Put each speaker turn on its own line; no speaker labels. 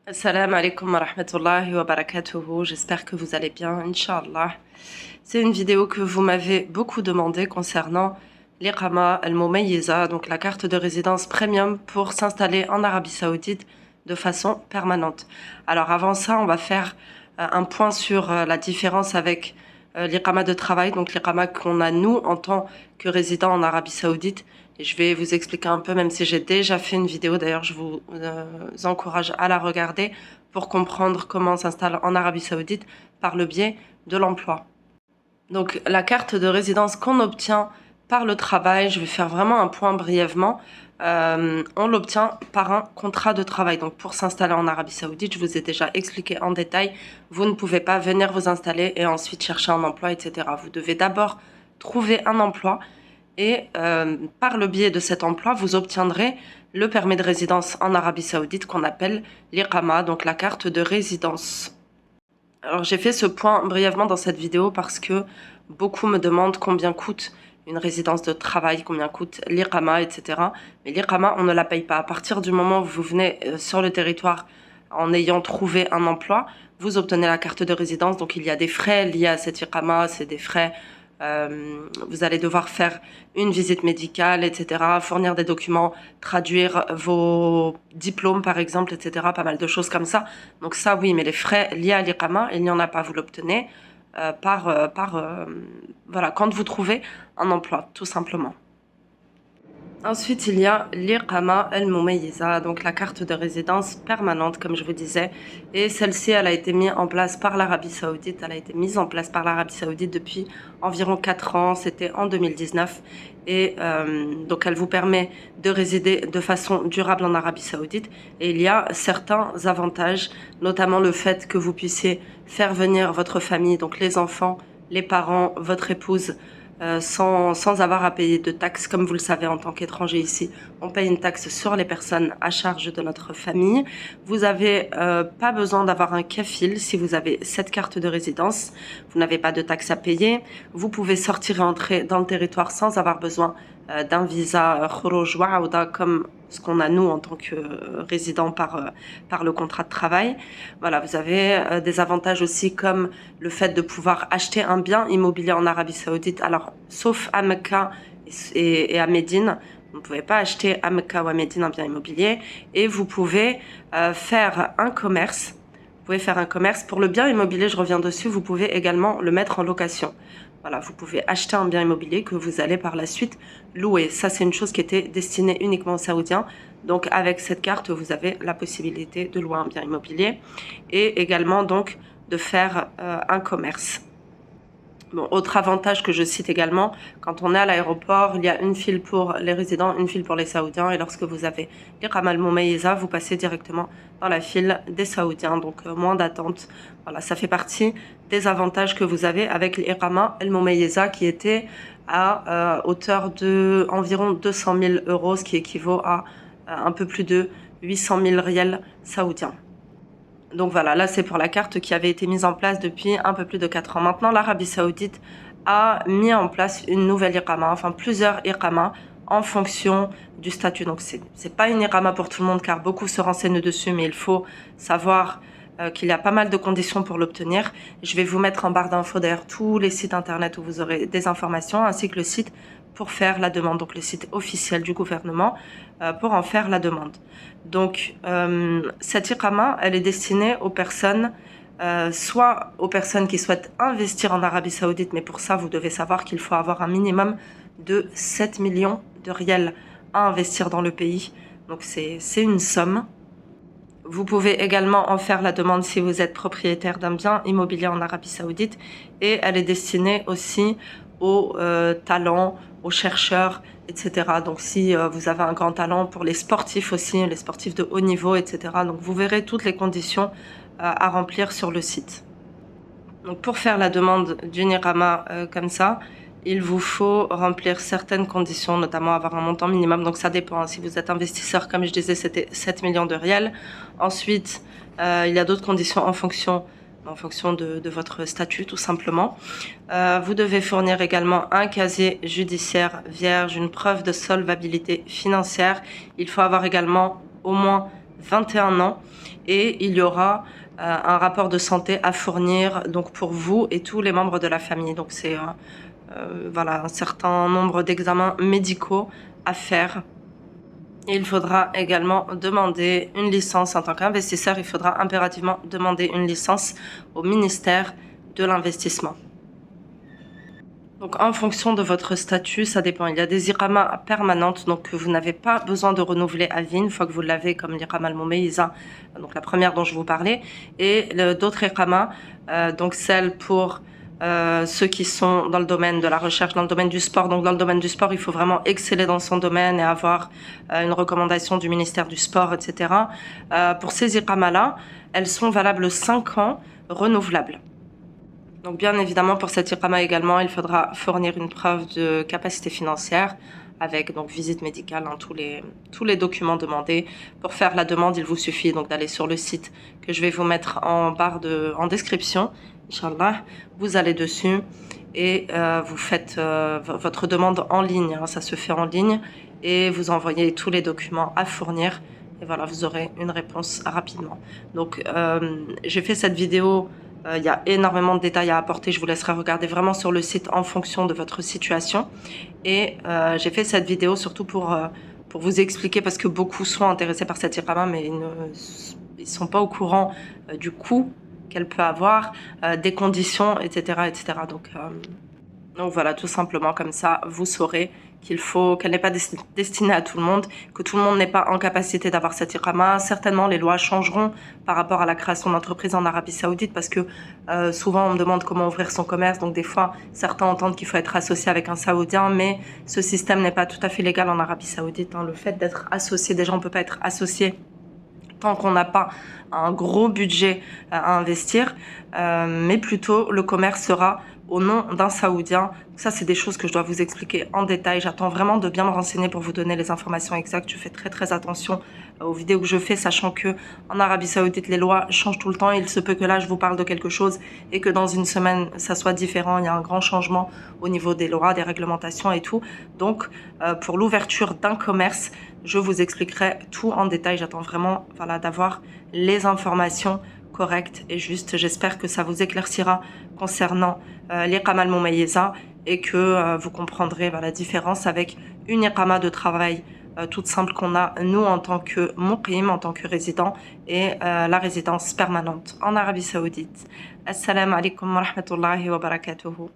Assalamu alaikum wa rahmatullahi wa barakatuhu. J'espère que vous allez bien, Inch'Allah. C'est une vidéo que vous m'avez beaucoup demandé concernant l'Iqama al-Mumayyiza, donc la carte de résidence premium pour s'installer en Arabie Saoudite de façon permanente. Alors avant ça, on va faire un point sur la différence avec l'Iqama de travail, donc l'Iqama qu'on a nous en tant que résident en Arabie Saoudite. Et je vais vous expliquer un peu, même si j'ai déjà fait une vidéo, d'ailleurs je vous encourage à la regarder pour comprendre comment on s'installe en Arabie Saoudite par le biais de l'emploi. Donc la carte de résidence qu'on obtient par le travail, je vais faire vraiment un point brièvement, on l'obtient par un contrat de travail. Donc pour s'installer en Arabie Saoudite, je vous ai déjà expliqué en détail, vous ne pouvez pas venir vous installer et ensuite chercher un emploi, etc. Vous devez d'abord trouver un emploi et par le biais de cet emploi, vous obtiendrez le permis de résidence en Arabie Saoudite qu'on appelle l'Iqama, donc la carte de résidence. Alors j'ai fait ce point brièvement dans cette vidéo parce que beaucoup me demandent combien coûte une résidence de travail, combien coûte l'Iqama, etc. Mais l'Iqama, on ne la paye pas. À partir du moment où vous venez sur le territoire en ayant trouvé un emploi, vous obtenez la carte de résidence. Donc il y a des frais liés à cette Iqama, c'est des frais... vous allez devoir faire une visite médicale, etc., fournir des documents, traduire vos diplômes, par exemple, etc., pas mal de choses comme ça. Donc ça, oui, mais les frais liés à l'Iqama, il n'y en a pas, vous l'obtenez voilà, quand vous trouvez un emploi, tout simplement. Ensuite, il y a l'Iqama al-Mumayyiza, donc la carte de résidence permanente, comme je vous disais. Et celle-ci, elle a été mise en place par l'Arabie Saoudite. Elle a été mise en place par l'Arabie Saoudite depuis environ 4 ans. C'était en 2019. Et donc, elle vous permet de résider de façon durable en Arabie Saoudite. Et il y a certains avantages, notamment le fait que vous puissiez faire venir votre famille, donc les enfants, les parents, votre épouse, sans avoir à payer de taxes. Comme vous le savez, en tant qu'étranger ici, on paye une taxe sur les personnes à charge de notre famille. Vous n'avez pas besoin d'avoir un kafil si vous avez cette carte de résidence. Vous n'avez pas de taxes à payer. Vous pouvez sortir et entrer dans le territoire sans avoir besoin d'un visa khuruj wa aouda comme ce qu'on a nous en tant que résident par le contrat de travail. Voilà, vous avez des avantages aussi comme le fait de pouvoir acheter un bien immobilier en Arabie Saoudite. Alors, sauf à Mecca et à Médine, vous ne pouvez pas acheter à Mecca ou à Médine un bien immobilier. Et vous pouvez faire un commerce. Vous pouvez faire un commerce. Pour le bien immobilier, je reviens dessus, vous pouvez également le mettre en location. Voilà, vous pouvez acheter un bien immobilier que vous allez par la suite louer. Ça, c'est une chose qui était destinée uniquement aux Saoudiens. Donc, avec cette carte, vous avez la possibilité de louer un bien immobilier et également donc de faire un commerce. Bon, autre avantage que je cite également, quand on est à l'aéroport, il y a une file pour les résidents, une file pour les Saoudiens. Et lorsque vous avez l'Iqama al-Mumayyiza, vous passez directement dans la file des Saoudiens, donc moins d'attente. Voilà, ça fait partie des avantages que vous avez avec l'Iqama al-Mumayyiza qui était à hauteur de environ 200 000 euros, ce qui équivaut à un peu plus de 800 000 riels saoudiens. Donc voilà, là c'est pour la carte qui avait été mise en place depuis un peu plus de 4 ans. Maintenant, l'Arabie Saoudite a mis en place une nouvelle Iqama, enfin plusieurs Iqama en fonction du statut. Donc c'est pas une Iqama pour tout le monde car beaucoup se renseignent dessus, mais il faut savoir qu'il y a pas mal de conditions pour l'obtenir. Je vais vous mettre en barre d'infos d'ailleurs tous les sites internet où vous aurez des informations, ainsi que le site pour faire la demande, donc le site officiel du gouvernement pour en faire la demande. Donc cette Iqama, elle est destinée aux personnes, soit aux personnes qui souhaitent investir en Arabie Saoudite, mais pour ça vous devez savoir qu'il faut avoir un minimum de 7 millions de riels à investir dans le pays. Donc c'est une somme. Vous pouvez également en faire la demande si vous êtes propriétaire d'un bien immobilier en Arabie Saoudite et elle est destinée aussi aux talents, aux chercheurs, etc. Donc si vous avez un grand talent pour les sportifs aussi, les sportifs de haut niveau, etc. Donc vous verrez toutes les conditions à remplir sur le site. Donc pour faire la demande d'une Iqama comme ça, il vous faut remplir certaines conditions, notamment avoir un montant minimum. Donc ça dépend. Si vous êtes investisseur, comme je disais, c'était 7 millions de riels. Ensuite, il y a d'autres conditions en fonction de votre statut, tout simplement. Vous devez fournir également un casier judiciaire vierge, une preuve de solvabilité financière. Il faut avoir également au moins 21 ans et il y aura un rapport de santé à fournir donc pour vous et tous les membres de la famille. Donc c'est voilà, un certain nombre d'examens médicaux à faire. Et il faudra également demander une licence en tant qu'investisseur. Il faudra impérativement demander une licence au ministère de l'investissement. Donc en fonction de votre statut, ça dépend. Il y a des iqamas permanentes, donc vous n'avez pas besoin de renouveler à vie une fois que vous l'avez, comme l'iqama al-mumayyiza, donc la première dont je vous parlais, et d'autres iqamas, donc celles pour ceux qui sont dans le domaine de la recherche, dans le domaine du sport. Donc dans le domaine du sport, il faut vraiment exceller dans son domaine et avoir une recommandation du ministère du sport, etc. Pour ces iqamas-là, elles sont valables 5 ans, renouvelables. Donc bien évidemment pour cette iqama également, il faudra fournir une preuve de capacité financière avec donc visite médicale, hein, tous les documents demandés. Pour faire la demande, il vous suffit donc d'aller sur le site que je vais vous mettre en description. Inch'Allah, vous allez dessus et vous faites votre demande en ligne, hein, ça se fait en ligne et vous envoyez tous les documents à fournir et voilà, vous aurez une réponse rapidement. Donc j'ai fait cette vidéo. Il y a énormément de détails à apporter. Je vous laisserai regarder vraiment sur le site en fonction de votre situation. Et j'ai fait cette vidéo surtout pour vous expliquer, parce que beaucoup sont intéressés par cette iqama, mais ils ne sont pas au courant du coût qu'elle peut avoir, des conditions, etc. etc. Donc voilà, tout simplement comme ça, vous saurez qu'elle n'est pas destinée à tout le monde, que tout le monde n'est pas en capacité d'avoir cette iqama. Certainement, les lois changeront par rapport à la création d'entreprises en Arabie Saoudite, parce que souvent on me demande comment ouvrir son commerce. Donc des fois, certains entendent qu'il faut être associé avec un Saoudien, mais ce système n'est pas tout à fait légal en Arabie Saoudite, hein. Le fait d'être associé, déjà on ne peut pas être associé tant qu'on n'a pas un gros budget à investir, mais plutôt le commerce sera au nom d'un Saoudien. Ça, c'est des choses que je dois vous expliquer en détail. J'attends vraiment de bien me renseigner pour vous donner les informations exactes. Je fais très très attention aux vidéos que je fais, sachant que en Arabie Saoudite, les lois changent tout le temps. Il se peut que là, je vous parle de quelque chose et que dans une semaine, ça soit différent. Il y a un grand changement au niveau des lois, des réglementations et tout. Donc, pour l'ouverture d'un commerce, je vous expliquerai tout en détail. J'attends vraiment d'avoir les informations correctes et justes. J'espère que ça vous éclaircira concernant l'iqama al-mumayyiza et que vous comprendrez la différence avec une iqama de travail toute simple qu'on a nous en tant que muqim, en tant que résident, et la résidence permanente en Arabie Saoudite. Assalamu alaikum wa rahmatullahi wa barakatuhu.